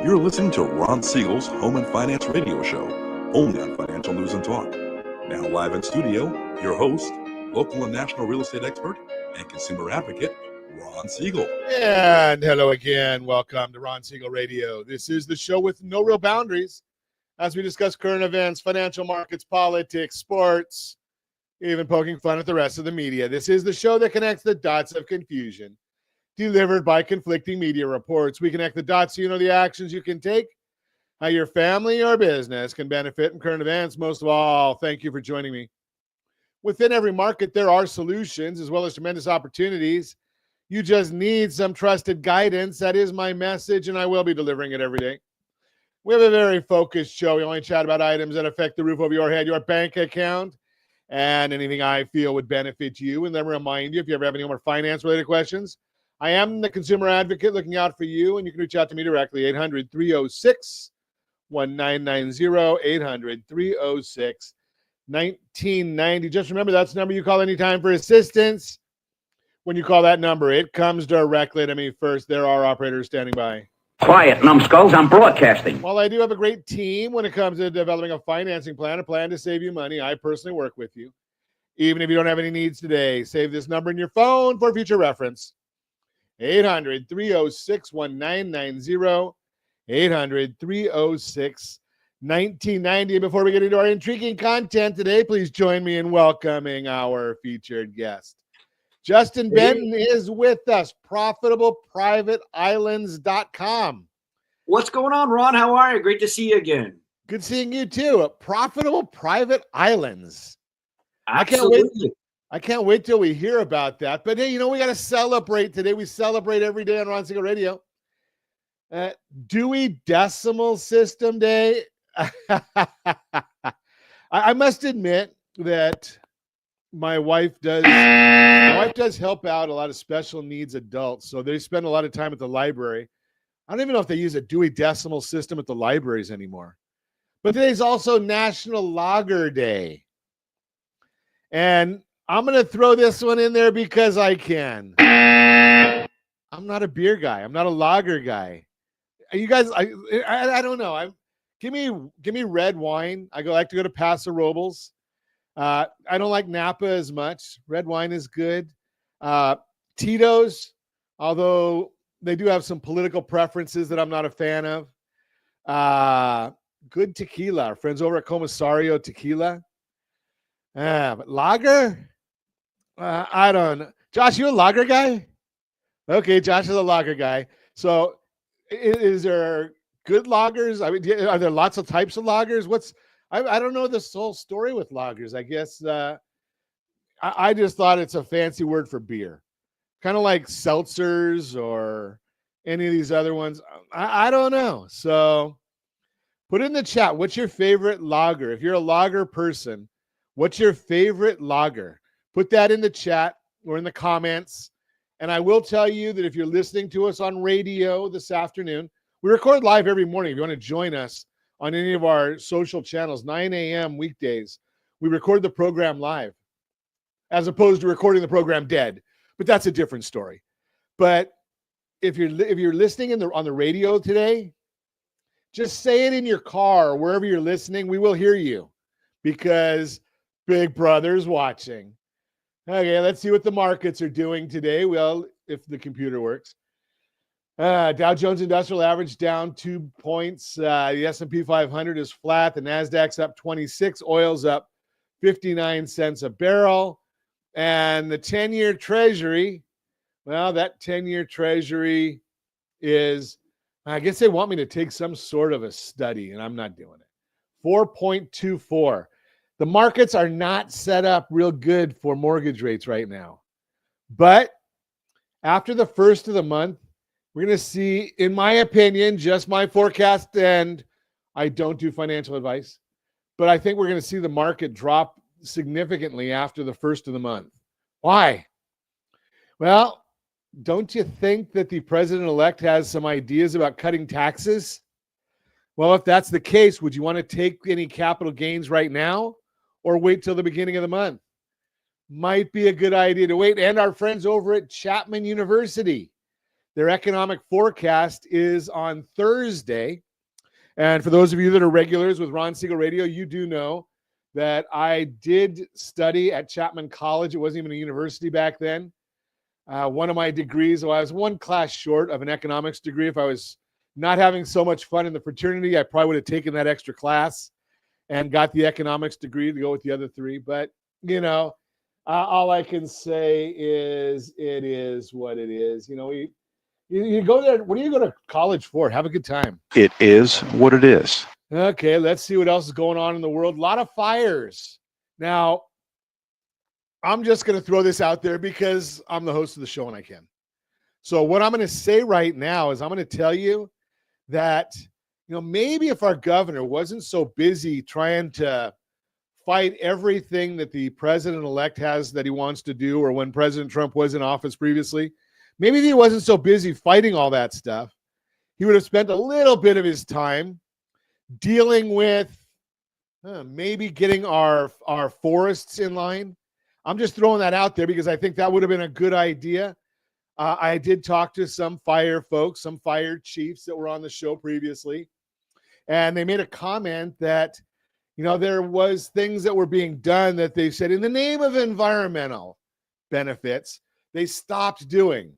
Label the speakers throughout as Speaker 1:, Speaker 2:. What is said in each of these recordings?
Speaker 1: You're listening to Ron Siegel's Home and Finance Radio Show, only on Financial News and Talk. Now live in studio, your host, local and national real estate expert and consumer advocate, Ron Siegel.
Speaker 2: And hello again. Welcome to Ron Siegel Radio. This is the show with no real boundaries as we discuss current events, financial markets, politics, sports, even poking fun at the rest of the media. This is the show that connects the dots of confusion delivered by conflicting media reports. We connect the dots so you know the actions you can take, how your family or business can benefit from current events. Most of all, thank you for joining me. Within every market, there are solutions as well as tremendous opportunities. You just need some trusted guidance. That is my message, and I will be delivering it every day. We have a very focused show. We only chat about items that affect the roof over your head, your bank account, and anything I feel would benefit you. And then remind you, if you ever have any more finance-related questions, I am the consumer advocate looking out for you, and you can reach out to me directly, 800-306-1990, 800-306-1990. Just remember, that's the number you call anytime for assistance. When you call that number, it comes directly to me first. There are operators standing by.
Speaker 3: Quiet, numbskulls, I'm broadcasting.
Speaker 2: While I do have a great team when it comes to developing a financing plan, a plan to save you money, I personally work with you. Even if you don't have any needs today, save this number in your phone for future reference. 800-306-1990, 800-306-1990. Before we get into our intriguing content today, please join me in welcoming our featured guest. Justin Benton is with us, ProfitablePrivateIslands.com.
Speaker 4: What's going on, Ron? How are you? Great to see you again.
Speaker 2: Good seeing you too. Profitable Private Islands.
Speaker 4: Absolutely.
Speaker 2: I can't wait till we hear about that. But hey, we got to celebrate today. We celebrate every day on Ron Siegel Radio. Dewey Decimal System Day. I must admit that my wife does help out a lot of special needs adults. So they spend a lot of time at the library. I don't even know if they use a Dewey Decimal System at the libraries anymore. But today's also National Lager Day. And I'm going to throw this one in there because I can. I'm not a beer guy. I'm not a lager guy. You guys, I don't know. Give me red wine. I like to go to Paso Robles. I don't like Napa as much. Red wine is good. Tito's, although they do have some political preferences that I'm not a fan of. Good tequila. Our friends over at Comisario Tequila. But lager? I don't know. Josh, you a lager guy? Okay, Josh is a lager guy. So is there good lagers? I mean, are there lots of types of lagers? I don't know this whole story with lagers. I guess I just thought it's a fancy word for beer. Kind of like seltzers or any of these other ones. I don't know. So put in the chat, what's your favorite lager? If you're a lager person, what's your favorite lager? Put that in the chat or in the comments. And I will tell you that if you're listening to us on radio this afternoon, we record live every morning. If you want to join us on any of our social channels, 9 a.m. weekdays, we record the program live as opposed to recording the program dead. But that's a different story. But if you're listening on the radio today, just say it in your car or wherever you're listening. We will hear you because Big Brother's watching. Okay, let's see what the markets are doing today. Well, if the computer works. Dow Jones Industrial Average down 2 points. The S&P 500 is flat. The NASDAQ's up 26. Oil's up 59 cents a barrel. And the 10-year Treasury, well, that 10-year Treasury is, I guess they want me to take some sort of a study, and I'm not doing it. 4.24. The markets are not set up real good for mortgage rates right now. But after the first of the month, we're going to see, in my opinion, just my forecast, and I don't do financial advice, but I think we're going to see the market drop significantly after the first of the month. Why? Well, don't you think that the president-elect has some ideas about cutting taxes? Well, if that's the case, would you want to take any capital gains right now or wait till the beginning of the month? Might be a good idea to wait. And our friends over at Chapman University, Their economic forecast is on Thursday. And for those of you that are regulars with Ron Siegel Radio, you do know that I did study at Chapman College. It wasn't even a university back then. One of my degrees, I was one class short of an economics degree. If I was not having so much fun in the fraternity, I probably would have taken that extra class and got the economics degree to go with the other three. But, you know, all I can say is it is what it is. You know, you go there. What do you go to college for? Have a good time.
Speaker 5: It is what it is.
Speaker 2: Okay, let's see what else is going on in the world. A lot of fires. Now, I'm just going to throw this out there because I'm the host of the show and I can. So what I'm going to say right now is I'm going to tell you that, you know, maybe if our governor wasn't so busy trying to fight everything that the president-elect has that he wants to do, or when President Trump was in office previously, maybe if he wasn't so busy fighting all that stuff, he would have spent a little bit of his time dealing with maybe getting our forests in line. I'm just throwing that out there because I think that would have been a good idea. I did talk to some fire folks, some fire chiefs that were on the show previously, and they made a comment that, you know, there was things that were being done that they said in the name of environmental benefits, they stopped doing.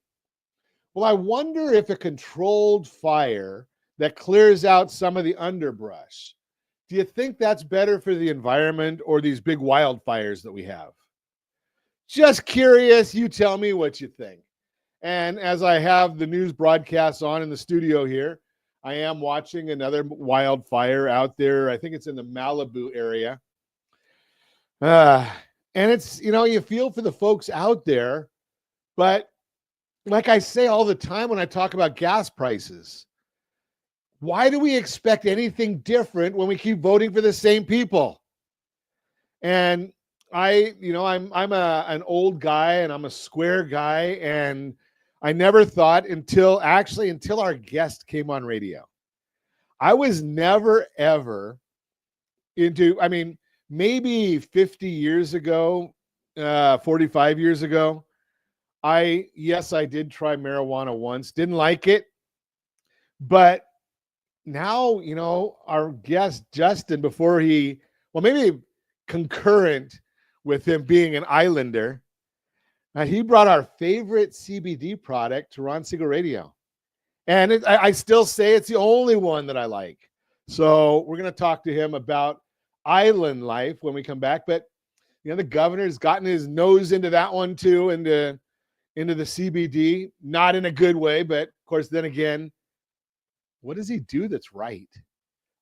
Speaker 2: Well, I wonder if a controlled fire that clears out some of the underbrush, do you think that's better for the environment or these big wildfires that we have? Just curious. You tell me what you think. And as I have the news broadcasts on in the studio here, I am watching another wildfire out there. I think it's in the Malibu area. And it's, you know, you feel for the folks out there, but like I say all the time when I talk about gas prices, why do we expect anything different when we keep voting for the same people? And I'm an old guy and I'm a square guy, and I never thought until our guest came on radio. I was never ever into, I mean, maybe 50 years ago, 45 years ago, I did try marijuana once, didn't like it, but now, you know, our guest Justin, before maybe concurrent with him being an islander, he brought our favorite CBD product to Ron Siegel Radio. And I still say it's the only one that I like. So we're going to talk to him about island life when we come back. But, you know, the governor's gotten his nose into that one too, into the CBD, not in a good way. But, of course, then again, what does he do that's right?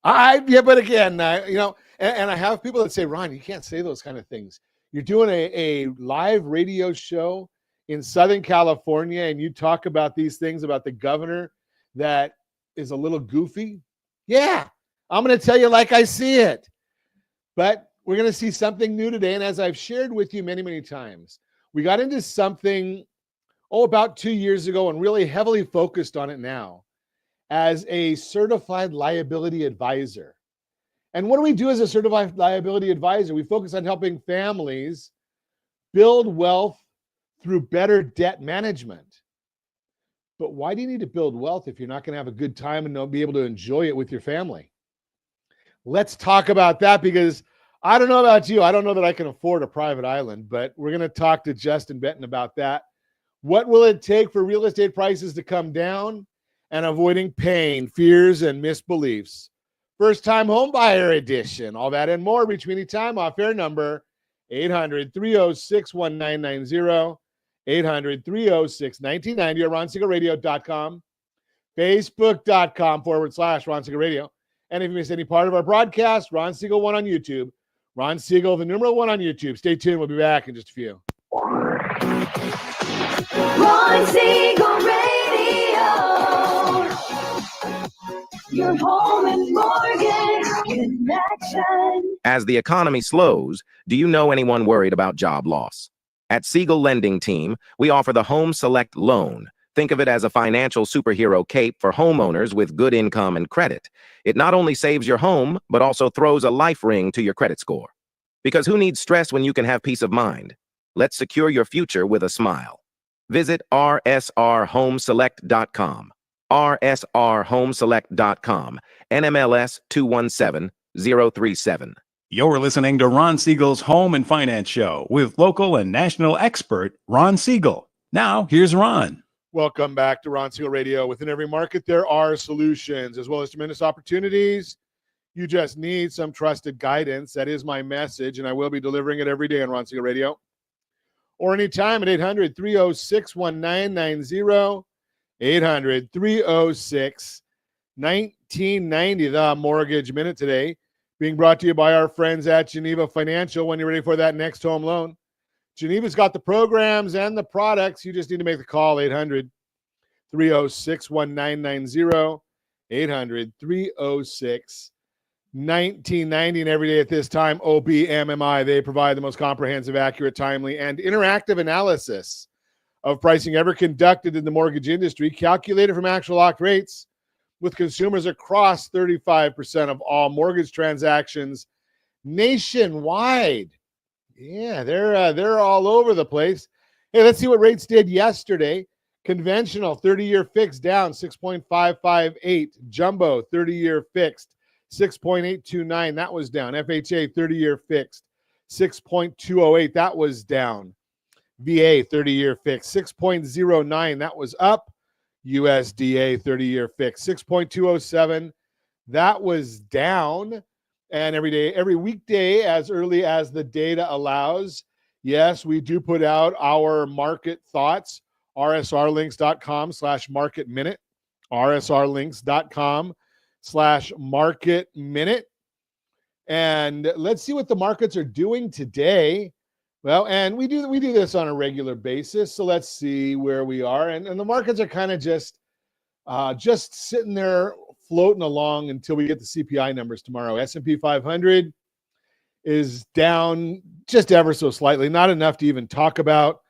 Speaker 2: But again, you know, and I have people that say, Ron, you can't say those kind of things. You're doing a live radio show in Southern California, and you talk about these things about the governor that is a little goofy. Yeah, I'm going to tell you like I see it. But we're going to see something new today. And as I've shared with you many, many times, we got into something, about 2 years ago and really heavily focused on it now as a certified liability advisor. And what do we do as a certified liability advisor? We focus on helping families build wealth through better debt management. But why do you need to build wealth if you're not going to have a good time and not be able to enjoy it with your family? Let's talk about that, because I don't know about you. I don't know that I can afford a private island, but we're going to talk to Justin Benton about that. What will it take for real estate prices to come down, and avoiding pain, fears, and misbeliefs? First-time home buyer edition. All that and more. Reach me anytime. Off-air number 800-306-1990, 800-306-1990, or RonSiegelRadio.com, Facebook.com/Ron Siegel Radio. And if you missed any part of our broadcast, Ron Siegel 1 on YouTube. Ron Siegel, the numeral 1 on YouTube. Stay tuned. We'll be back in just a few.
Speaker 6: Ron Siegel Radio, your home and mortgage connection.
Speaker 7: As the economy slows, do you know anyone worried about job loss? At Siegel Lending Team, we offer the Home Select Loan. Think of it as a financial superhero cape for homeowners with good income and credit. It not only saves your home, but also throws a life ring to your credit score. Because who needs stress when you can have peace of mind? Let's secure your future with a smile. Visit rsrhomeselect.com. rsrhomeselect.com. NMLS 217037.
Speaker 8: You're listening to Ron Siegel's Home and Finance Show with local and national expert Ron Siegel. Now, here's Ron.
Speaker 2: Welcome back to Ron Siegel Radio. Within every market, there are solutions as well as tremendous opportunities. You just need some trusted guidance. That is my message, and I will be delivering it every day on Ron Siegel Radio. Or anytime at 800-306-1990, 800-306-1990. The Mortgage Minute today being brought to you by our friends at Geneva Financial. When you're ready for that next home loan, Geneva's got the programs and the products. You just need to make the call, 800-306-1990, 800-306-1990. And every day at this time, OBMMI, they provide the most comprehensive, accurate, timely, and interactive analysis of pricing ever conducted in the mortgage industry, calculated from actual locked rates, with consumers across 35% of all mortgage transactions nationwide. Yeah, they're all over the place. Hey, let's see what rates did yesterday. Conventional 30-year fixed down 6.558. Jumbo 30-year fixed 6.829. That was down. FHA 30-year fixed 6.208. That was down. VA 30-year fixed 6.09. That was up. USDA 30-year fixed 6.207. That was down. And every weekday, as early as the data allows, yes, we do put out our market thoughts. rsrlinks.com /market minute. rsrlinks.com /market minute. And let's see what the markets are doing today. Well, and we do this on a regular basis. So let's see where we are. And the markets are kind of just sitting there floating along until we get the CPI numbers tomorrow. S&P 500 is down just ever so slightly, not enough to even talk about.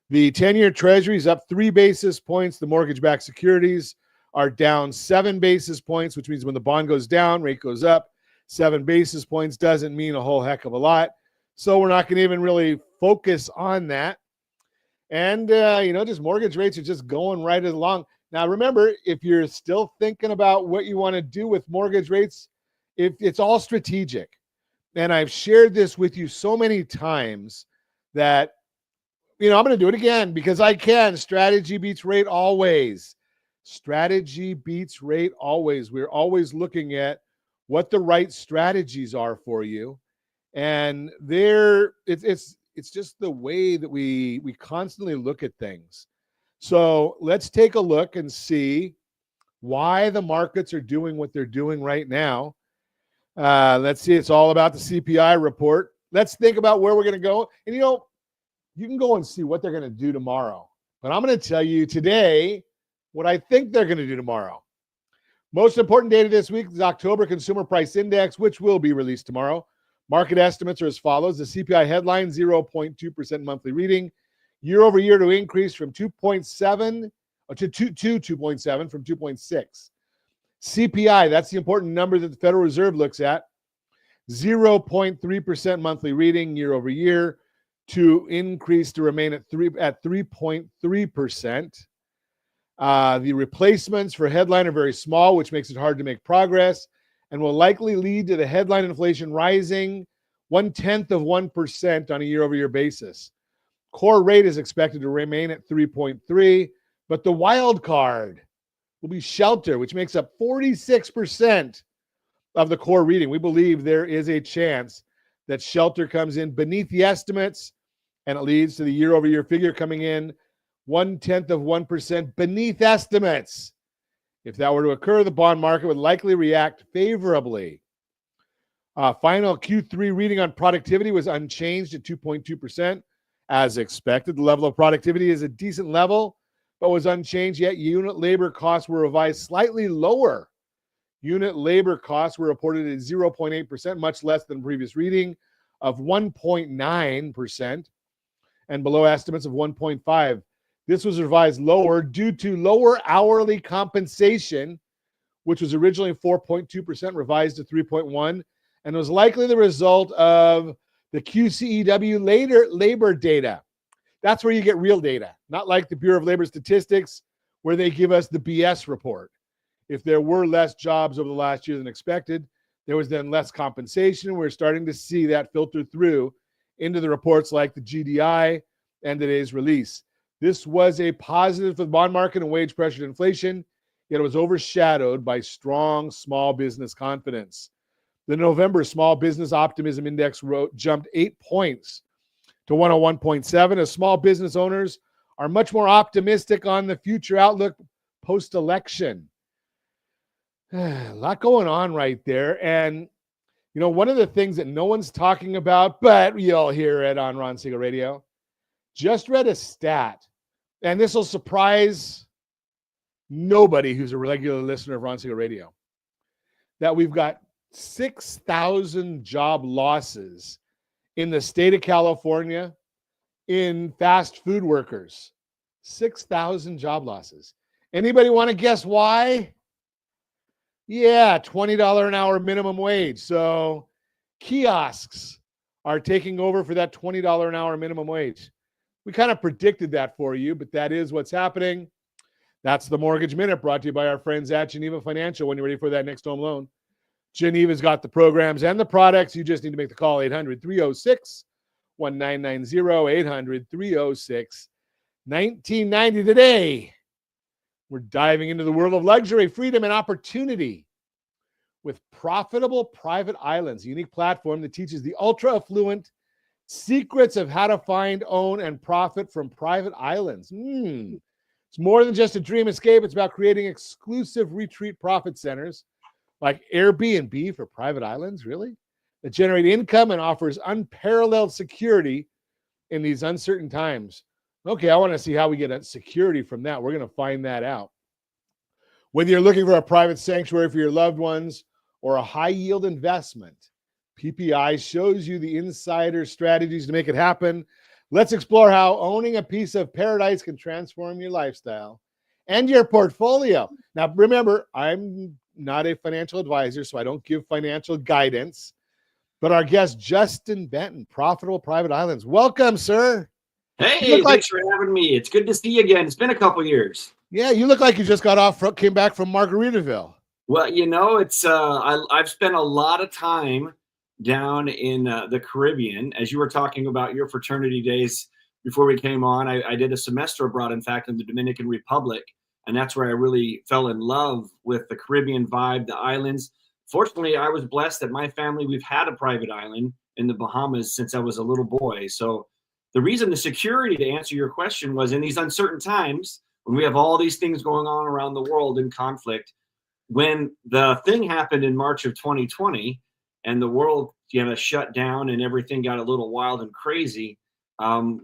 Speaker 2: The 10-year Treasury is up 3 basis points. The mortgage-backed securities are down 7 basis points, which means when the bond goes down, rate goes up. 7 basis points doesn't mean a whole heck of a lot. So we're not going to even really focus on that. And, just mortgage rates are just going right along. Now, remember, if you're still thinking about what you want to do with mortgage rates, if it's all strategic. And I've shared this with you so many times that, I'm going to do it again because I can. Strategy beats rate always. Strategy beats rate always. We're always looking at what the right strategies are for you. And it's just the way that we constantly look at things. So let's take a look and see why the markets are doing what they're doing right now. Let's see. It's all about the CPI report. Let's think about where we're going to go. And, you can go and see what they're going to do tomorrow. But I'm going to tell you today what I think they're going to do tomorrow. Most important data this week is October Consumer Price Index, which will be released tomorrow. Market estimates are as follows. The CPI headline, 0.2% monthly reading. Year over year to increase from 2.7 to 2.7 from 2.6. CPI, that's the important number that the Federal Reserve looks at. 0.3% monthly reading year over year to increase to remain at 3.3%. The replacements for headline are very small, which makes it hard to make progress and will likely lead to the headline inflation rising 0.1% on a year over year basis. Core rate is expected to remain at 3.3, but the wild card will be shelter, which makes up 46% of the core reading. We believe there is a chance that shelter comes in beneath the estimates, and it leads to the year-over-year figure coming in 0.1% beneath estimates. If that were to occur, the bond market would likely react favorably. Final Q3 reading on productivity was unchanged at 2.2%. As expected, the level of productivity is a decent level, but was unchanged, yet unit labor costs were revised slightly lower. Unit labor costs were reported at 0.8%, much less than previous reading of 1.9% and below estimates of 1.5%. This was revised lower due to lower hourly compensation, which was originally 4.2%, revised to 3.1%, and was likely the result of the QCEW labor data. That's where you get real data. not like the Bureau of Labor Statistics, where they give us the BS report. If there were less jobs over the last year than expected, there was then less compensation. We're starting to see that filter through into the reports like the GDI and today's release. This was a positive for the bond market and wage pressured inflation, yet it was overshadowed by strong small business confidence. The November Small Business Optimism Index jumped 8 points to 101.7 as small business owners are much more optimistic on the future outlook post-election. A lot going on right there. And, you know, one of the things that no one's talking about, but you'll hear it on Ron Siegel Radio, just read a stat, and this will surprise nobody who's a regular listener of Ron Siegel Radio, that we've got 6,000 job losses in the state of California in fast food workers. 6,000 job losses. Anybody want to guess why? Yeah, $20 an hour minimum wage. So kiosks are taking over for that $20 an hour minimum wage. We kind of predicted that for you, but that is what's happening. That's the Mortgage Minute, brought to you by our friends at Geneva Financial. When you're ready for that next home loan, Geneva's got the programs and the products. You just need to make the call, 800-306-1990, 800-306-1990 today. We're diving into the world of luxury, freedom, and opportunity with Profitable Private Islands, a unique platform that teaches the ultra-affluent secrets of how to find, own, and profit from private islands. It's more than just a dream escape. It's about creating exclusive retreat profit centers like Airbnb for private islands, really, that generate income and offers unparalleled security in these uncertain times. Okay, I want to see how we get security from that. We're going to find that out. Whether you're looking for a private sanctuary for your loved ones or a high-yield investment, PPI shows you the insider strategies to make it happen. Let's explore how owning a piece of paradise can transform your lifestyle and your portfolio. Now, remember, I'm not a financial advisor, so I don't give financial guidance. But our guest, Justin Benton, Profitable Private Islands. Welcome, sir.
Speaker 4: Hey, thanks for having me. It's good to see you again. It's been a couple years.
Speaker 2: Yeah, you look like you just came back from Margaritaville.
Speaker 4: Well, you know, it's I've spent a lot of time down in the Caribbean. As you were talking about your fraternity days before we came on, I did a semester abroad, in fact, in the Dominican Republic. And that's where I really fell in love with the Caribbean vibe, the islands. Fortunately, I was blessed that my family, we've had a private island in the Bahamas since I was a little boy. So the reason the security, to answer your question, was in these uncertain times when we have all these things going on around the world in conflict. When the thing happened in March of 2020 and the world, shut down and everything got a little wild and crazy,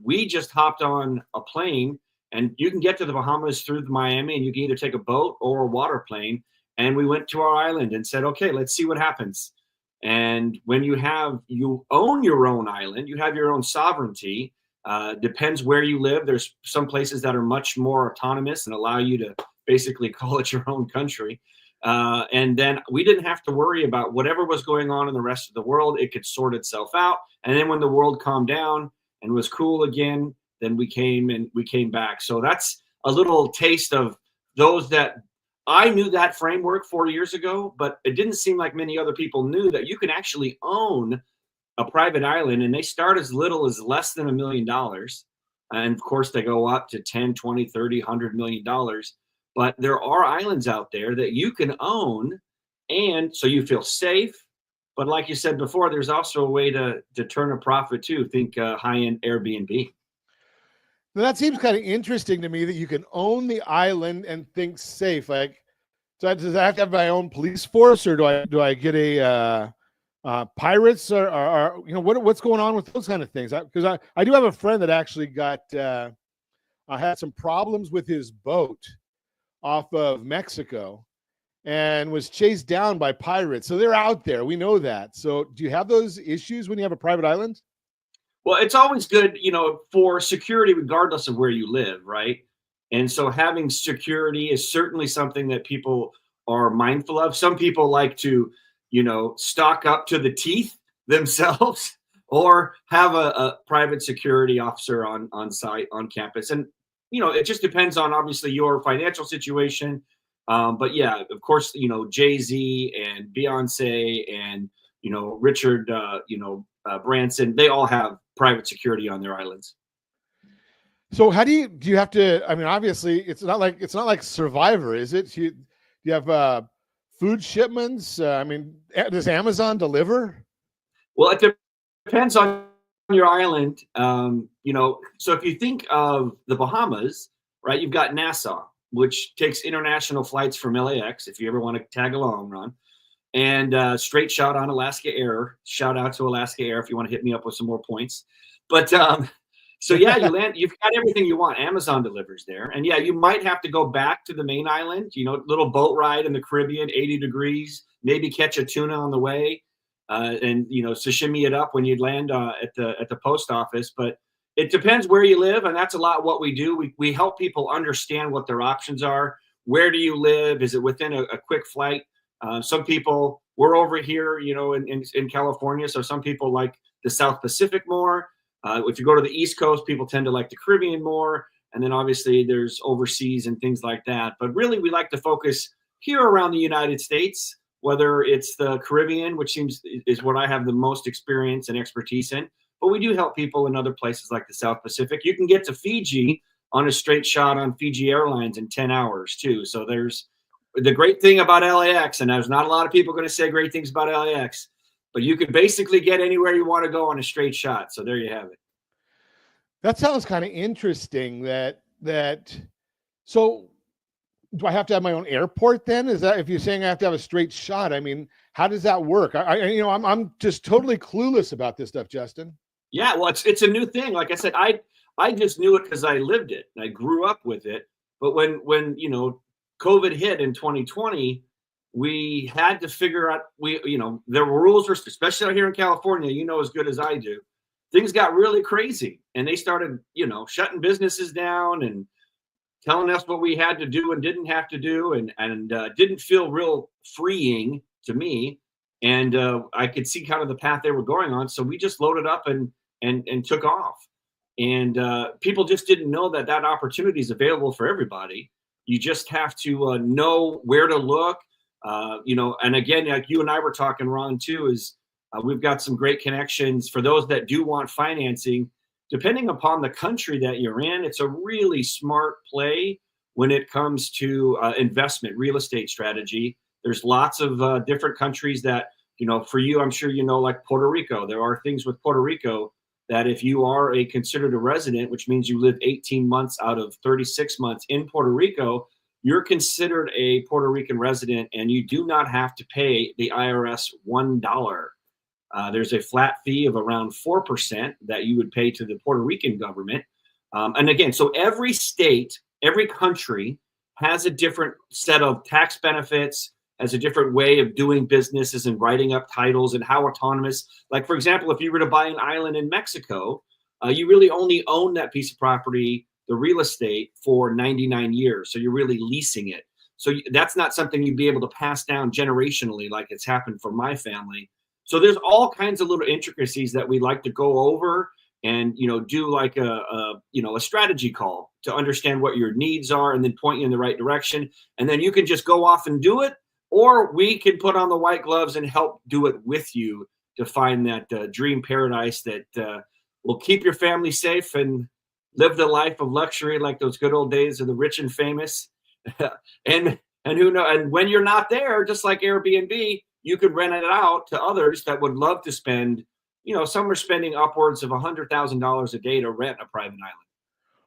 Speaker 4: we just hopped on a plane, and you can get to the Bahamas through Miami, and you can either take a boat or a water plane. And we went to our island and said, okay, let's see what happens. And when you own your own island, you have your own sovereignty. Depends where you live. There's some places that are much more autonomous and allow you to basically call it your own country. And then we didn't have to worry about whatever was going on in the rest of the world. It could sort itself out. And then when the world calmed down and was cool again, then we came back. So that's a little taste of those that I knew that framework 4 years ago, but it didn't seem like many other people knew that you can actually own a private island, and they start as little as less than $1 million. And of course they go up to 10, 20, 30, $100 million. But there are islands out there that you can own, and so you feel safe. But like you said before, there's also a way to turn a profit too. Think high-end Airbnb.
Speaker 2: Now, that seems kind of interesting to me that you can own the island and think safe. Like, does I have to have my own police force, or do I get a pirates, or what's going on with those kind of things? Because I do have a friend that actually had some problems with his boat off of Mexico and was chased down by pirates. So they're out there. We know that. So do you have those issues when you have a private island?
Speaker 4: Well, it's always good, for security, regardless of where you live, right? And so having security is certainly something that people are mindful of. Some people like to, stock up to the teeth themselves or have a private security officer on site, on campus. And it just depends on obviously your financial situation. But yeah, of course, Jay-Z and Beyonce and, Richard, Branson, they all have private security on their islands.
Speaker 2: So how do you have to, I mean, obviously it's not like Survivor, is it? Do you have food shipments? I mean, does Amazon deliver?
Speaker 4: Well, it depends on your island. So if you think of the Bahamas, right, you've got Nassau, which takes international flights from LAX, if you ever want to tag along, Ron, and straight shot on Alaska Air. Shout out to Alaska Air if you want to hit me up with some more points. But so yeah, you land, you've got everything you want. Amazon delivers there. And yeah, you might have to go back to the main island, little boat ride in the Caribbean, 80 degrees, maybe catch a tuna on the way, and sashimi it up when you land at the post office. But it depends where you live, and that's a lot what we do. We help people understand what their options are. Where do you live? Is it within a quick flight? Some people, we're over here, in California, so some people like the South Pacific more. If you go to the East Coast, people tend to like the Caribbean more. And then obviously there's overseas and things like that. But really, we like to focus here around the United States, whether it's the Caribbean, which is what I have the most experience and expertise in. But we do help people in other places like the South Pacific. You can get to Fiji on a straight shot on Fiji Airlines in 10 hours too. So there's the great thing about LAX, and there's not a lot of people going to say great things about LAX, but you can basically get anywhere you want to go on a straight shot. So there you have it.
Speaker 2: That sounds kind of interesting. So do I have to have my own airport then? Is that, if you're saying I have to have a straight shot, I mean, how does that work? I'm just totally clueless about this stuff, Justin.
Speaker 4: Yeah, well, it's a new thing. Like I said, I just knew it because I lived it. I grew up with it. But when COVID hit in 2020, we had to figure out, there were rules, especially out here in California, as good as I do. Things got really crazy, and they started, shutting businesses down and telling us what we had to do and didn't have to do, and didn't feel real freeing to me. And I could see kind of the path they were going on. So we just loaded up and took off. And people just didn't know that opportunity is available for everybody. You just have to know where to look. And again, like you and I were talking, Ron, too, is we've got some great connections for those that do want financing. Depending upon the country that you're in, it's a really smart play when it comes to investment, real estate strategy. There's lots of different countries that, for you, I'm sure like Puerto Rico. There are things with Puerto Rico that if you are considered a resident, which means you live 18 months out of 36 months in Puerto Rico, you're considered a Puerto Rican resident, and you do not have to pay the IRS $1. There's a flat fee of around 4% that you would pay to the Puerto Rican government. And again, so every state, every country has a different set of tax benefits, has a different way of doing businesses and writing up titles and how autonomous. Like, for example, if you were to buy an island in Mexico, you really only own that piece of property, the real estate, for 99 years. So you're really leasing it. So that's not something you'd be able to pass down generationally like it's happened for my family. So there's all kinds of little intricacies that we like to go over and, do like a strategy call to understand what your needs are and then point you in the right direction. And then you can just go off and do it, or we can put on the white gloves and help do it with you to find that dream paradise that will keep your family safe and live the life of luxury like those good old days of the rich and famous. and who knows? And when you're not there, just like Airbnb, you could rent it out to others that would love to spend, some are spending upwards of $100,000 a day to rent a private island.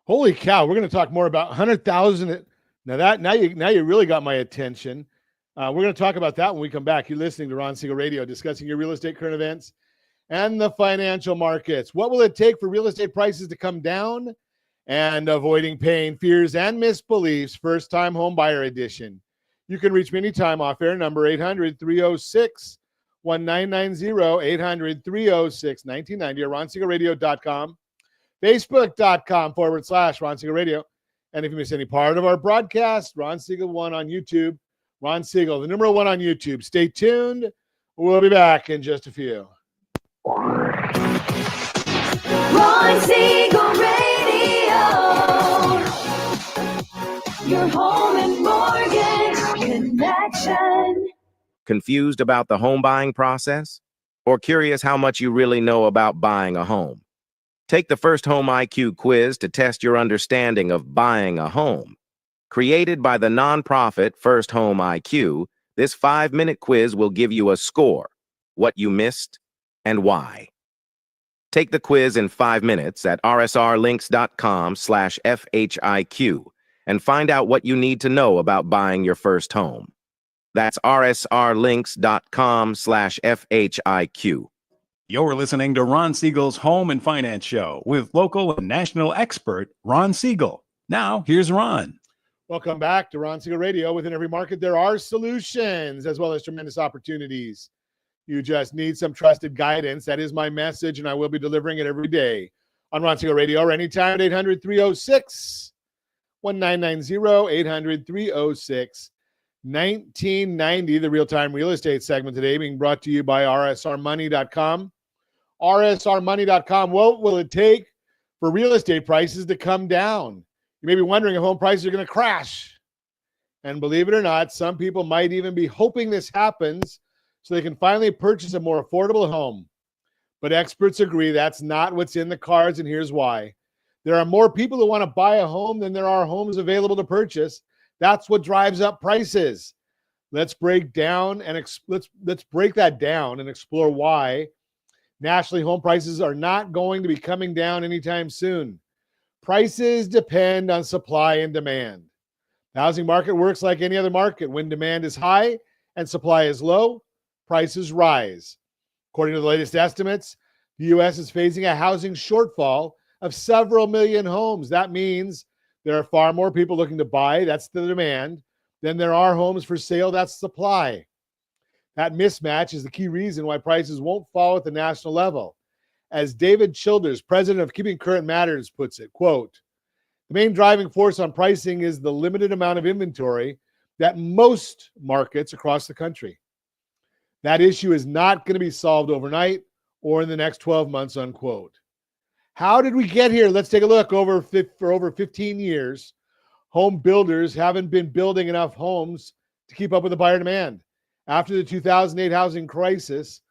Speaker 2: Holy cow. We're going to talk more about 100,000. Now you really got my attention. We're going to talk about that when we come back. You're listening to Ron Siegel Radio, discussing your real estate current events and the financial markets. What will it take for real estate prices to come down? And avoiding pain, fears, and misbeliefs, first time home buyer edition. You can reach me anytime off air, number 800-306-1990, 800-306-1990, or RonSiegelRadio.com, Facebook.com/Ron Siegel Radio. And if you miss any part of our broadcast, Ron Siegel 1 on YouTube, Ron Siegel, the number 1 on YouTube. Stay tuned. We'll be back in just a few.
Speaker 6: Ron Siegel Radio. Your home and mortgage connection.
Speaker 7: Confused about the home buying process? Or curious how much you really know about buying a home? Take the First Home IQ quiz to test your understanding of buying a home. Created by the nonprofit First Home IQ, this 5-minute quiz will give you a score, what you missed, and why. Take the quiz in 5 minutes at rsrlinks.com/FHIQ and find out what you need to know about buying your first home. That's rsrlinks.com/FHIQ.
Speaker 8: You're listening to Ron Siegel's Home and Finance Show with local and national expert Ron Siegel. Now, here's Ron.
Speaker 2: Welcome back to Ron Siegel Radio. Within every market, there are solutions as well as tremendous opportunities. You just need some trusted guidance. That is my message, and I will be delivering it every day on Ron Siegel Radio or anytime at 800-306-1990, 800-306-1990. The real-time real estate segment today being brought to you by rsrmoney.com. rsrmoney.com. What will it take for real estate prices to come down? You may be wondering if home prices are going to crash. And believe it or not, some people might even be hoping this happens so they can finally purchase a more affordable home. But experts agree that's not what's in the cards, and here's why. There are more people who want to buy a home than there are homes available to purchase. That's what drives up prices. Let's break down and let's break that down and explore why nationally home prices are not going to be coming down anytime soon. Prices depend on supply and demand. The housing market works like any other market. When demand is high and supply is low, prices rise. According to the latest estimates, the U.S. is facing a housing shortfall of several million homes. That means there are far more people looking to buy, that's the demand, than there are homes for sale, that's supply. That mismatch is the key reason why prices won't fall at the national level. As David Childers, president of Keeping Current Matters, puts it, quote, the main driving force on pricing is the limited amount of inventory that most markets across the country. That issue is not going to be solved overnight or in the next 12 months, unquote. How did we get here? Let's take a look. For over 15 years, home builders haven't been building enough homes to keep up with the buyer demand. After the 2008 housing crisis,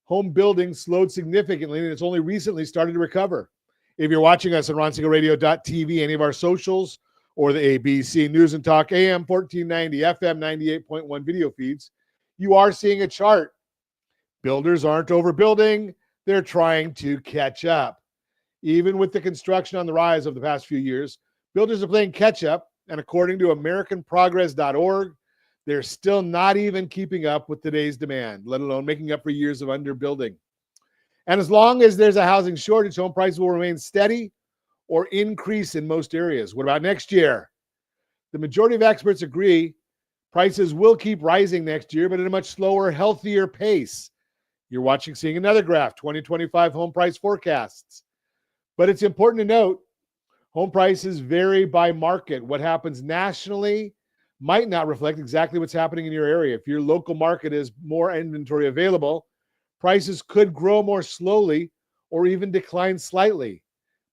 Speaker 2: home building slowed significantly, and it's only recently started to recover. If you're watching us on RonSiegelRadio.tv, any of our socials, or the ABC News and Talk AM 1490, FM 98.1 video feeds, you are seeing a chart. Builders aren't overbuilding. They're trying to catch up. Even with the construction on the rise over the past few years, builders are playing catch up, and according to AmericanProgress.org, they're still not even keeping up with today's demand, let alone making up for years of underbuilding. And as long as there's a housing shortage, home prices will remain steady or increase in most areas. What about next year? The majority of experts agree prices will keep rising next year, but at a much slower, healthier pace. You're seeing another graph, 2025 home price forecasts. But it's important to note, home prices vary by market. What happens nationally might not reflect exactly what's happening in your area. If your local market is more inventory available, prices could grow more slowly or even decline slightly.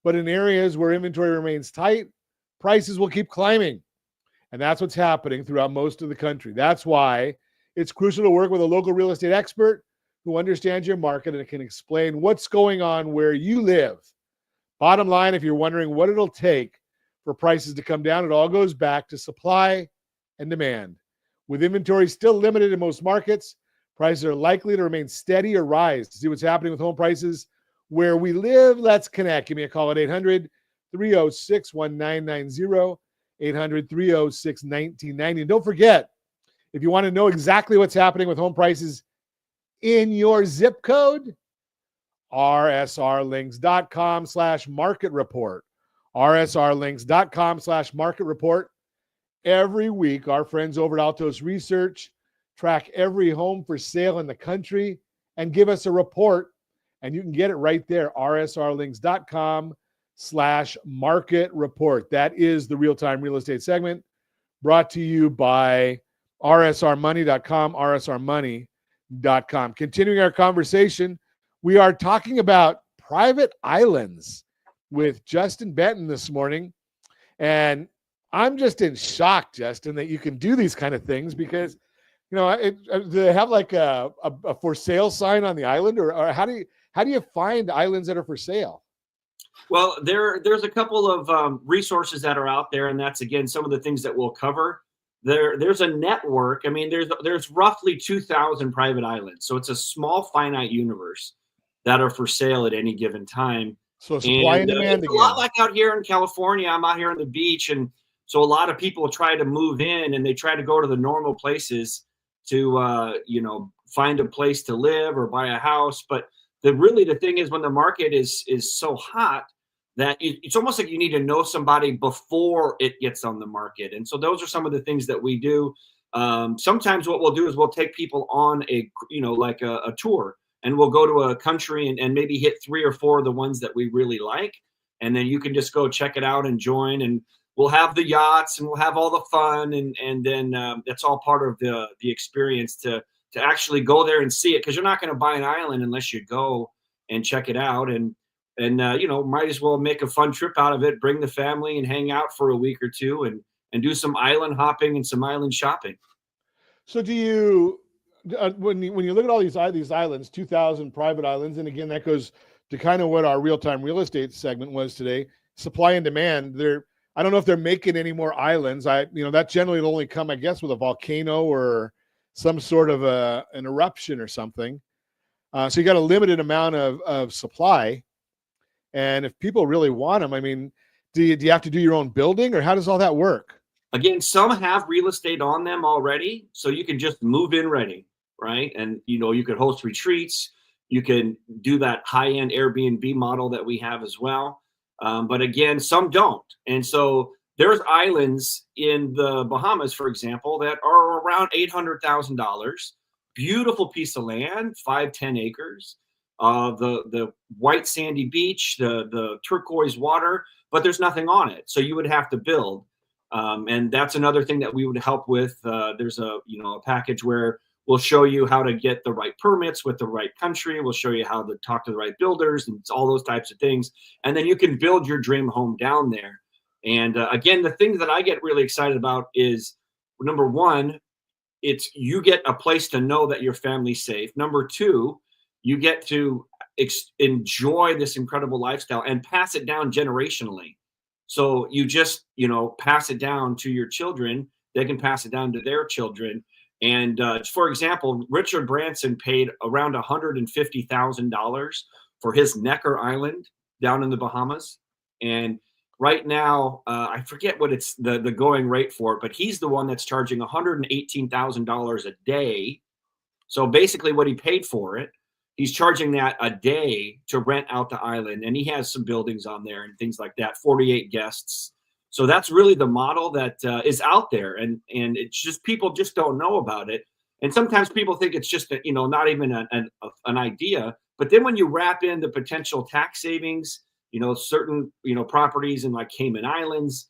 Speaker 2: But in areas where inventory remains tight, prices will keep climbing. And that's what's happening throughout most of the country. That's why it's crucial to work with a local real estate expert who understands your market and can explain what's going on where you live. Bottom line, if you're wondering what it'll take for prices to come down, it all goes back to supply and demand. With inventory still limited in most markets, prices are likely to remain steady or rise. To see what's happening with home prices where we live, let's connect. Give me a call at 800-306-1990, 800-306-1990. And don't forget, if you want to know exactly what's happening with home prices in your zip code, rsrlinks.com/market report. rsrlinks.com/market report. Every week, our friends over at Altos Research track every home for sale in the country and give us a report. And you can get it right there, rsrlinks.com/market report. That is the real-time real estate segment brought to you by rsrmoney.com, rsrmoney.com. Continuing our conversation, we are talking about private islands with Justin Benton this morning. And I'm just in shock, Justin, that you can do these kind of things because, do they have like a for sale sign on the island, or how do you find islands that are for sale?
Speaker 4: Well, there's a couple of resources that are out there, and that's again some of the things that we'll cover. There's a network. I mean, there's roughly 2,000 private islands, so it's a small finite universe that are for sale at any given time.
Speaker 2: So supply and demand
Speaker 4: it's
Speaker 2: again.
Speaker 4: A lot like out here in California. I'm out here on the beach, and so a lot of people try to move in, and they try to go to the normal places to find a place to live or buy a house. But the thing is, when the market is so hot that it's almost like you need to know somebody before it gets on the market. And so those are some of the things that we do. Sometimes what we'll do is we'll take people on a tour, and we'll go to a country and maybe hit 3 or 4 of the ones that we really like. And then you can just go check it out and join, and we'll have the yachts and we'll have all the fun. And then that's all part of the experience to actually go there and see it. 'Cause you're not going to buy an island unless you go and check it out. And might as well make a fun trip out of it, bring the family and hang out for a week or two and do some island hopping and some island shopping.
Speaker 2: So do you, when you look at all these islands, 2,000 private islands, and again, that goes to kind of what our real-time real estate segment was today, supply and demand. I don't know if they're making any more islands. That generally will only come, I guess, with a volcano or some sort of an eruption or something. So you got a limited amount of supply. And if people really want them, I mean, do you have to do your own building, or how does all that work?
Speaker 4: Again, some have real estate on them already, so you can just move in ready, right? And you could host retreats. You can do that high-end Airbnb model that we have as well. But again, some don't. And so there's islands in the Bahamas, for example, that are around $800,000. Beautiful piece of land, 5-10 acres. The white sandy beach, the turquoise water, but there's nothing on it. So you would have to build. And that's another thing that we would help with. There's a package where we'll show you how to get the right permits with the right country. We'll show you how to talk to the right builders and all those types of things. And then you can build your dream home down there. And again, the thing that I get really excited about is, number one, it's you get a place to know that your family's safe. Number two, you get to enjoy this incredible lifestyle and pass it down generationally. So you just, pass it down to your children. They can pass it down to their children. And for example, Richard Branson paid around $150,000 for his Necker Island down in the Bahamas. And right now, I forget what it's the going rate for it, but he's the one that's charging $118,000 a day. So basically what he paid for it, he's charging that a day to rent out the island. And he has some buildings on there and things like that, 48 guests. So that's really the model that is out there. And it's just, people just don't know about it. And sometimes people think it's just, not even an idea. But then when you wrap in the potential tax savings, certain, properties in like Cayman Islands,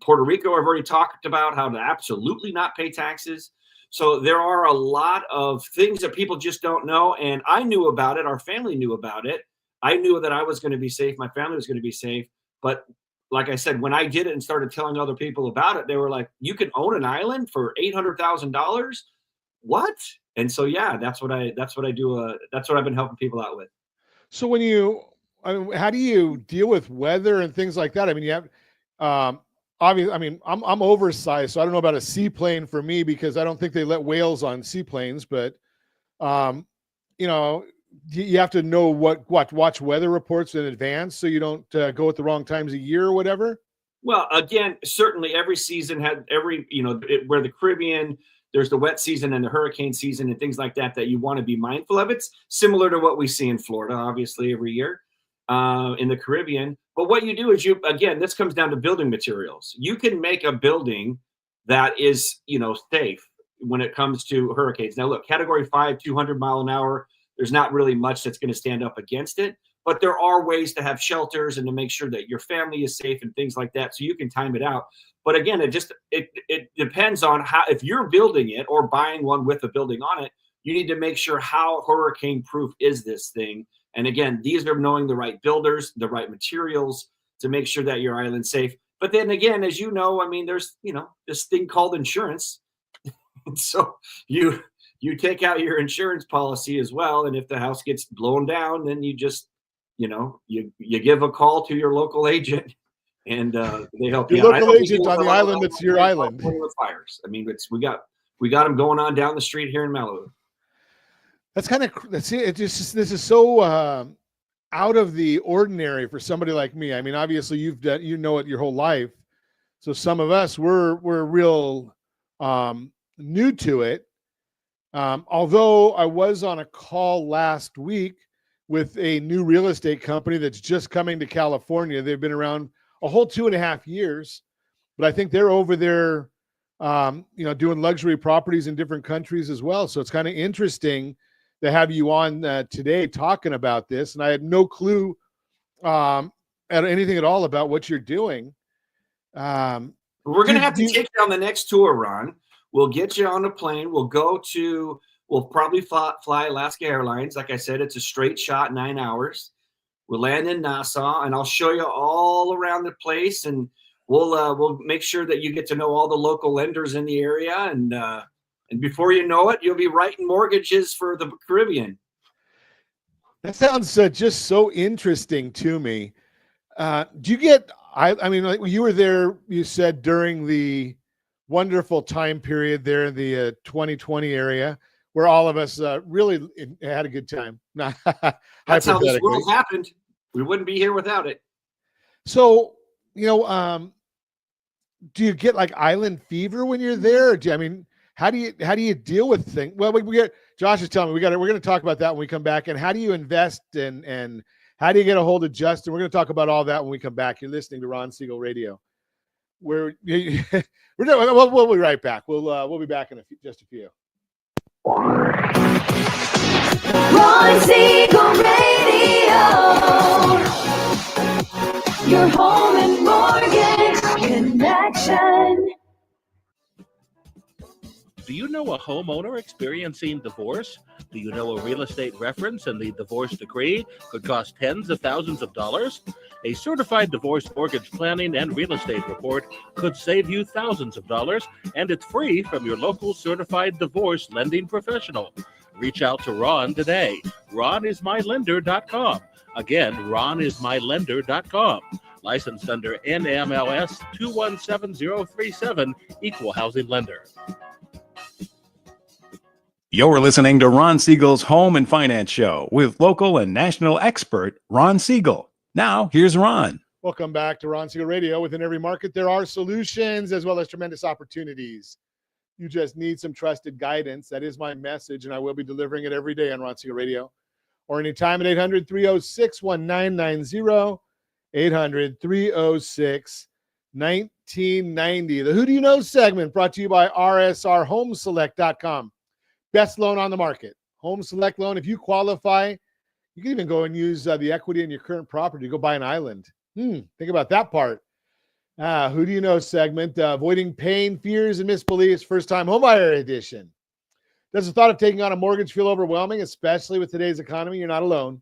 Speaker 4: Puerto Rico, I've already talked about how to absolutely not pay taxes. So there are a lot of things that people just don't know. And I knew about it. Our family knew about it. I knew that I was going to be safe. My family was going to be safe. But like I said, when I did it and started telling other people about it, they were like, you can own an island for $800,000? What? And so, yeah, that's what I do. That's what I've been helping people out with.
Speaker 2: So how do you deal with weather and things like that? I mean, you have, obviously, I'm oversized, so I don't know about a seaplane for me because I don't think they let whales on seaplanes. But, you have to know watch weather reports in advance so you don't go at the wrong times of year or whatever.
Speaker 4: Well, again, certainly every season had where the Caribbean, there's the wet season and the hurricane season and things like that you want to be mindful of. It's similar to what we see in Florida, obviously, every year in the Caribbean. But what you do is this comes down to building materials. You can make a building that is, safe when it comes to hurricanes. Now, look, Category 5, 200 mile an hour, there's not really much that's going to stand up against it. But there are ways to have shelters and to make sure that your family is safe and things like that. So you can time it out. But again, it depends on how, if you're building it or buying one with a building on it, you need to make sure how hurricane proof is this thing. And again, these are knowing the right builders, the right materials to make sure that your island's safe. But then again, as you know, I mean, there's, this thing called insurance. And so you take out your insurance policy as well. And if the house gets blown down, then you just, you give a call to your local agent and they help
Speaker 2: Your
Speaker 4: you out. I
Speaker 2: local
Speaker 4: know we
Speaker 2: agent
Speaker 4: deal
Speaker 2: on
Speaker 4: with
Speaker 2: the
Speaker 4: a lot of
Speaker 2: island
Speaker 4: that
Speaker 2: that's your
Speaker 4: in
Speaker 2: island.
Speaker 4: California with fires. I mean, we got them going on down the street here in Malibu.
Speaker 2: That's kind of, this is so out of the ordinary for somebody like me. I mean, obviously you've done, it your whole life. So some of us we're real new to it. Although I was on a call last week with a new real estate company that's just coming to California. They've been around a whole 2.5 years, but I think they're over there, doing luxury properties in different countries as well. So it's kind of interesting to have you on today talking about this. And I had no clue at anything at all about what you're doing.
Speaker 4: We're going to have to take you on the next tour, Ron. We'll get you on a plane. We'll probably fly Alaska Airlines. Like I said, it's a straight shot, 9 hours. We'll land in Nassau, and I'll show you all around the place, and we'll make sure that you get to know all the local lenders in the area, and before you know it, you'll be writing mortgages for the Caribbean.
Speaker 2: That sounds just so interesting to me. Do you get? I mean, like when you were there, you said during the wonderful time period there in the 2020 area, where all of us really had a good time.
Speaker 4: That's how this world happened. We wouldn't be here without it.
Speaker 2: So, do you get like island fever when you're there? How do you deal with things? Well, Josh is telling me we're going to talk about that when we come back. And how do you invest and how do you get a hold of Justin? We're going to talk about all that when we come back. You're listening to Ron Siegel Radio. We'll be right back. We'll be back in just a few.
Speaker 6: Ron Siegel Radio, your home and mortgage connection.
Speaker 9: Do you know a homeowner experiencing divorce? Do you know a real estate reference and the divorce decree could cost tens of thousands of dollars? A certified divorce mortgage planning and real estate report could save you thousands of dollars, and it's free from your local certified divorce lending professional. Reach out to Ron today. RonIsMyLender.com. Again, RonIsMyLender.com. Licensed under NMLS 217037, Equal Housing Lender.
Speaker 8: You're listening to Ron Siegel's Home and Finance Show with local and national expert Ron Siegel. Now, here's Ron.
Speaker 2: Welcome back to Ron Siegel Radio. Within every market, there are solutions as well as tremendous opportunities. You just need some trusted guidance. That is my message, and I will be delivering it every day on Ron Siegel Radio or anytime at 800-306-1990, 800-306-1990. The Who Do You Know segment brought to you by RSRHomeselect.com. Best loan on the market. Home Select loan. If you qualify, you can even go and use the equity in your current property to go buy an island. Think about that part. Who Do You Know segment. Avoiding pain, fears, and misbeliefs. First-time homebuyer edition. Does the thought of taking on a mortgage feel overwhelming, especially with today's economy? You're not alone.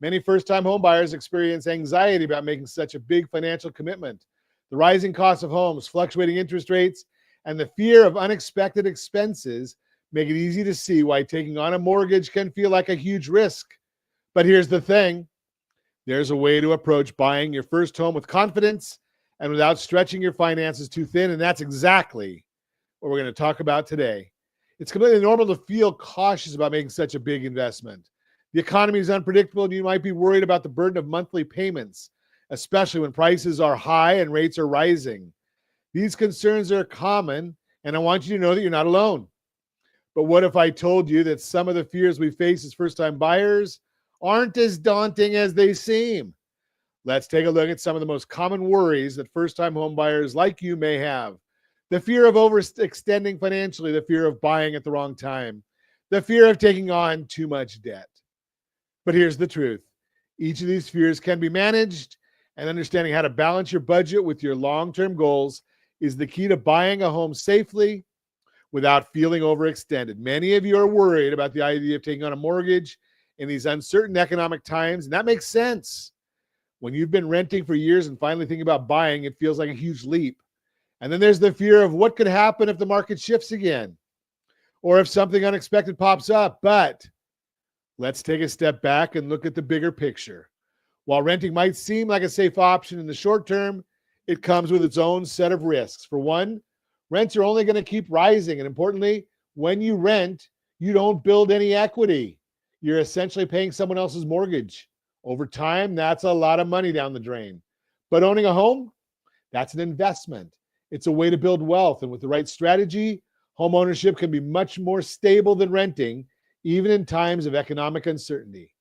Speaker 2: Many first-time homebuyers experience anxiety about making such a big financial commitment. The rising cost of homes, fluctuating interest rates, and the fear of unexpected expenses make it easy to see why taking on a mortgage can feel like a huge risk. But here's the thing. There's a way to approach buying your first home with confidence and without stretching your finances too thin, and that's exactly what we're going to talk about today. It's completely normal to feel cautious about making such a big investment. The economy is unpredictable, and you might be worried about the burden of monthly payments, especially when prices are high and rates are rising. These concerns are common, and I want you to know that you're not alone. But what if I told you that some of the fears we face as first-time buyers aren't as daunting as they seem? Let's take a look at some of the most common worries that first-time home buyers like you may have. The fear of overextending financially, the fear of buying at the wrong time, the fear of taking on too much debt. But here's the truth. Each of these fears can be managed, and understanding how to balance your budget with your long-term goals is the key to buying a home safely without feeling overextended. Many of you are worried about the idea of taking on a mortgage in these uncertain economic times, and that makes sense. When you've been renting for years and finally thinking about buying, it feels like a huge leap. And then there's the fear of what could happen if the market shifts again or if something unexpected pops up. But let's take a step back and look at the bigger picture. While renting might seem like a safe option in the short term, it comes with its own set of risks. For one, rents are only going to keep rising. And importantly, when you rent, you don't build any equity. You're essentially paying someone else's mortgage. Over time, that's a lot of money down the drain. But owning a home, that's an investment. It's a way to build wealth. And with the right strategy, home ownership can be much more stable than renting, even in times of economic uncertainty.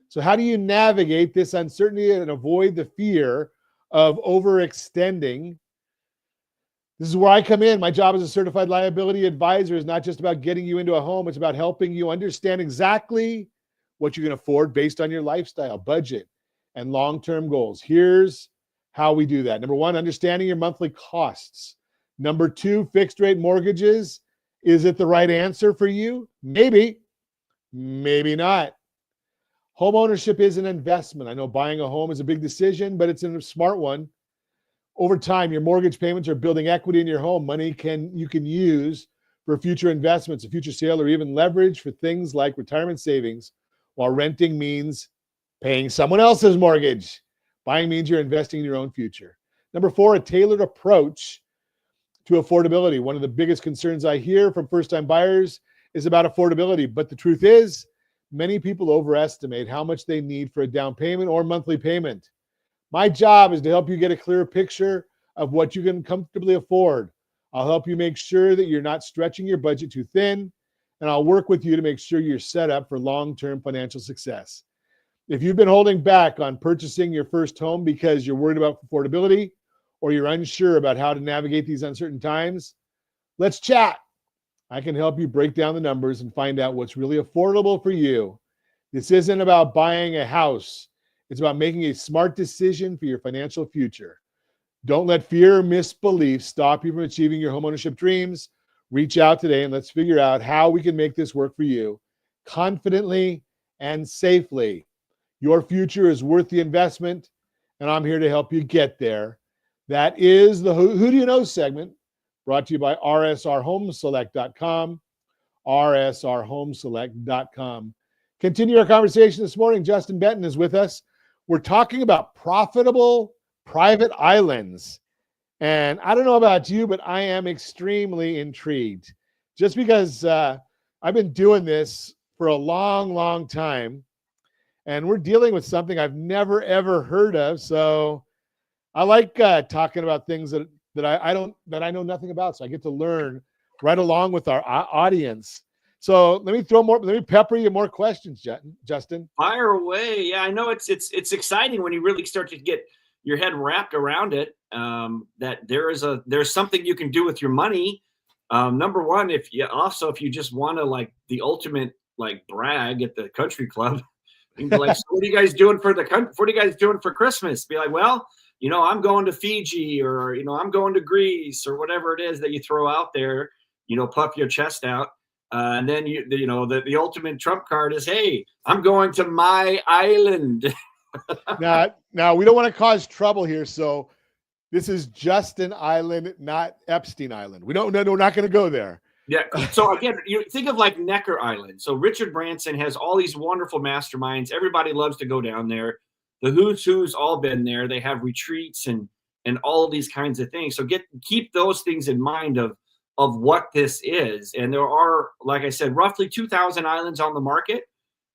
Speaker 2: So how do you navigate this uncertainty and avoid the fear of overextending? This is where I come in. My job as a certified liability advisor is not just about getting you into a home. It's about helping you understand exactly what you can afford based on your lifestyle, budget, and long-term goals. Here's how we do that. Number one, understanding your monthly costs. Number two, fixed rate mortgages. Is it the right answer for you? Maybe, maybe not. Home ownership is an investment. I know buying a home is a big decision, but it's a smart one. Over time, your mortgage payments are building equity in your home. Money you can use for future investments, a future sale, or even leverage for things like retirement savings, while renting means paying someone else's mortgage. Buying means you're investing in your own future. Number four, a tailored approach to affordability. One of the biggest concerns I hear from first-time buyers is about affordability, but the truth is, many people overestimate how much they need for a down payment or monthly payment. My job is to help you get a clearer picture of what you can comfortably afford. I'll help you make sure that you're not stretching your budget too thin, and I'll work with you to make sure you're set up for long-term financial success. If you've been holding back on purchasing your first home because you're worried about affordability or you're unsure about how to navigate these uncertain times, let's chat. I can help you break down the numbers and find out what's really affordable for you. This isn't about buying a house. It's about making a smart decision for your financial future. Don't let fear or misbelief stop you from achieving your homeownership dreams. Reach out today and let's figure out how we can make this work for you confidently and safely. Your future is worth the investment, and I'm here to help you get there. That is the Who Do You Know segment, brought to you by rsrhomeselect.com, rsrhomeselect.com. Continue our conversation this morning. Justin Benton is with us. We're talking about profitable private islands. And I don't know about you, but I am extremely intrigued. Just because I've been doing this for a long, long time, and we're dealing with something I've never, ever heard of. So I like talking about things that I know nothing about. So I get to learn right along with our audience. So let me pepper you more questions, Justin.
Speaker 4: Fire away. Yeah, I know it's exciting when you really start to get your head wrapped around it. That there's something you can do with your money. Number one, if you just want to like the ultimate like brag at the country club, you can be like, so what are you guys doing for what are you guys doing for Christmas? Be like, well, I'm going to Fiji, or I'm going to Greece, or whatever it is that you throw out there. Puff your chest out. And then the ultimate trump card is, hey, I'm going to my island.
Speaker 2: Now we don't want to cause trouble here, so this is Justin Island, not Epstein Island. We're not going to go there.
Speaker 4: Yeah. So again, you think of like Necker Island. So Richard Branson has all these wonderful masterminds. Everybody loves to go down there. The who's all been there. They have retreats and all of these kinds of things. So keep those things in mind of what this is. And there are, like I said, roughly 2,000 islands on the market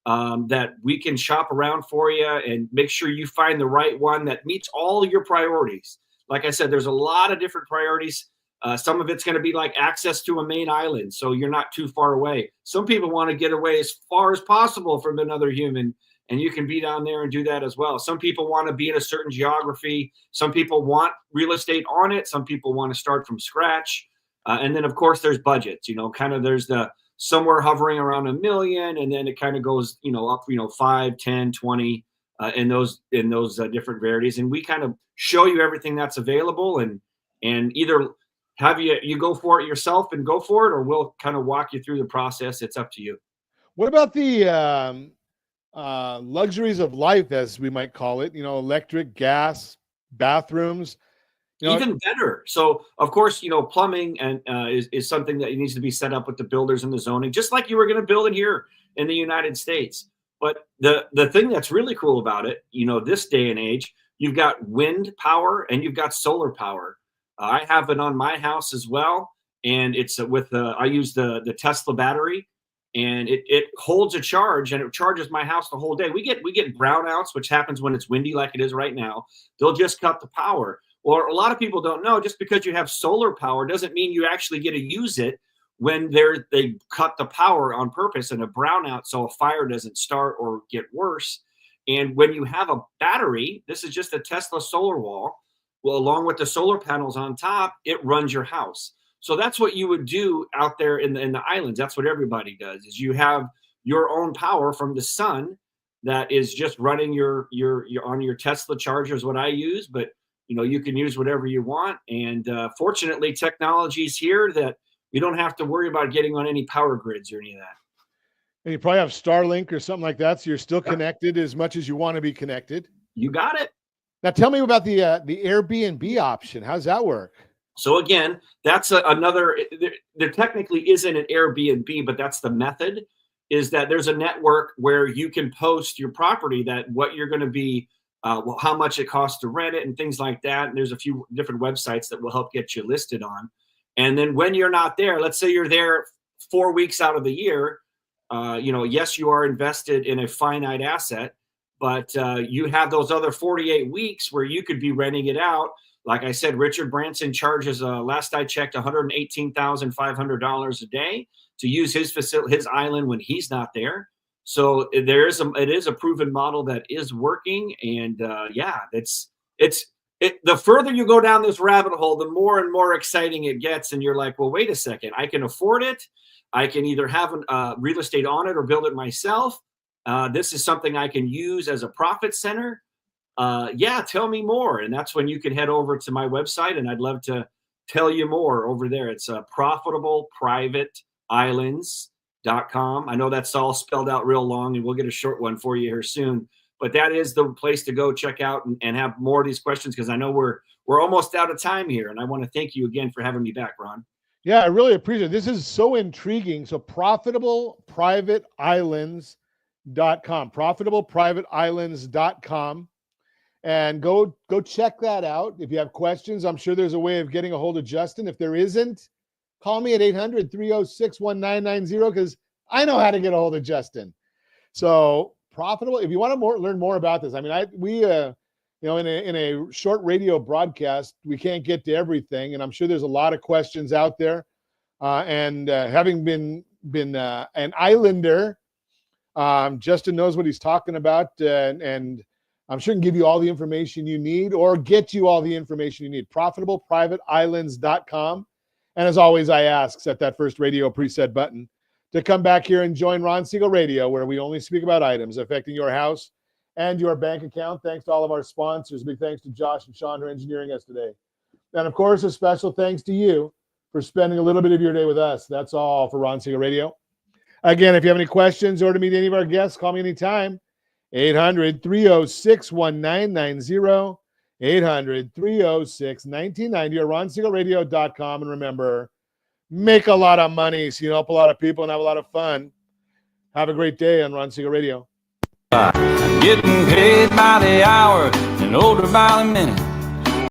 Speaker 4: that we can shop around for you and make sure you find the right one that meets all your priorities. Like I said, there's a lot of different priorities. Some of it's going to be like access to a main island, so you're not too far away. Some people want to get away as far as possible from another human, and you can be down there and do that as well. Some people want to be in a certain geography. Some people want real estate on it. Some people want to start from scratch. And then, of course, there's budgets. There's the somewhere hovering around $1 million, and then it kind of goes, up, 5, 10, 20 in those different varieties. And we kind of show you everything that's available, and either have you go for it yourself and go for it, or we'll kind of walk you through the process. It's up to you.
Speaker 2: What about the luxuries of life, as we might call it, electric, gas, bathrooms.
Speaker 4: Even better. So, of course, plumbing and is something that needs to be set up with the builders and the zoning, just like you were going to build it here in the United States. But the thing that's really cool about it, this day and age, you've got wind power and you've got solar power. I have it on my house as well, and it's with I use the Tesla battery, and it holds a charge and it charges my house the whole day. We get brownouts, which happens when it's windy like it is right now. They'll just cut the power. Or a lot of people don't know, just because you have solar power doesn't mean you actually get to use it when they cut the power on purpose in a brownout so a fire doesn't start or get worse. And when you have a battery, this is just a Tesla solar wall, well, along with the solar panels on top, it runs your house. So that's what you would do out there in the islands. That's what everybody does, is you have your own power from the sun that is just running your on your Tesla charger is what I use, but you can use whatever you want. And fortunately, technology's here that you don't have to worry about getting on any power grids or any of that.
Speaker 2: And you probably have Starlink or something like that, so you're still connected as much as you want to be connected.
Speaker 4: You got it.
Speaker 2: Now tell me about the Airbnb option. How's that work?
Speaker 4: So again, that's another, there technically isn't an Airbnb, but that's the method, is that there's a network where you can post your property, that what you're going to be, how much it costs to rent it and things like that. And there's a few different websites that will help get you listed on. And then when you're not there, let's say you're there 4 weeks out of the year, yes, you are invested in a finite asset, but you have those other 48 weeks where you could be renting it out. Like I said, Richard Branson charges, last I checked, $118,500 a day to use his island when he's not there. So it is a proven model that is working, and the further you go down this rabbit hole, the more and more exciting it gets. And you're like, well, wait a second, I can afford it. I can either have real estate on it or build it myself. This is something I can use as a profit center. Tell me more. And that's when you can head over to my website, and I'd love to tell you more over there. It's profitableprivateislands.com. I know that's all spelled out real long, and we'll get a short one for you here soon. But that is the place to go check out and have more of these questions, because I know we're almost out of time here. And I want to thank you again for having me back, Ron.
Speaker 2: Yeah, I really appreciate it. This is so intriguing. So profitableprivateislands.com, profitableprivateislands.com. And go check that out. If you have questions, I'm sure there's a way of getting a hold of Justin. If there isn't, call me at 800-306-1990, because I know how to get a hold of Justin. So profitable. If you want to learn more about this, I mean, in a short radio broadcast, we can't get to everything, and I'm sure there's a lot of questions out there. And having been an islander, Justin knows what he's talking about, and I'm sure he can give you all the information you need, or get you all the information you need. profitableprivateislands.com. And as always, I ask, set that first radio preset button to come back here and join Ron Siegel Radio, where we only speak about items affecting your house and your bank account. Thanks to all of our sponsors. Big thanks to Josh and Sean for engineering us today. And of course, a special thanks to you for spending a little bit of your day with us. That's all for Ron Siegel Radio. Again, if you have any questions or to meet any of our guests, call me anytime. 800-306-1990. 800-306-1990 or RonSiegelRadio.com. And remember, make a lot of money so you help a lot of people and have a lot of fun. Have a great day on Ron Siegel Radio.
Speaker 10: Getting paid by the hour and older by the minute.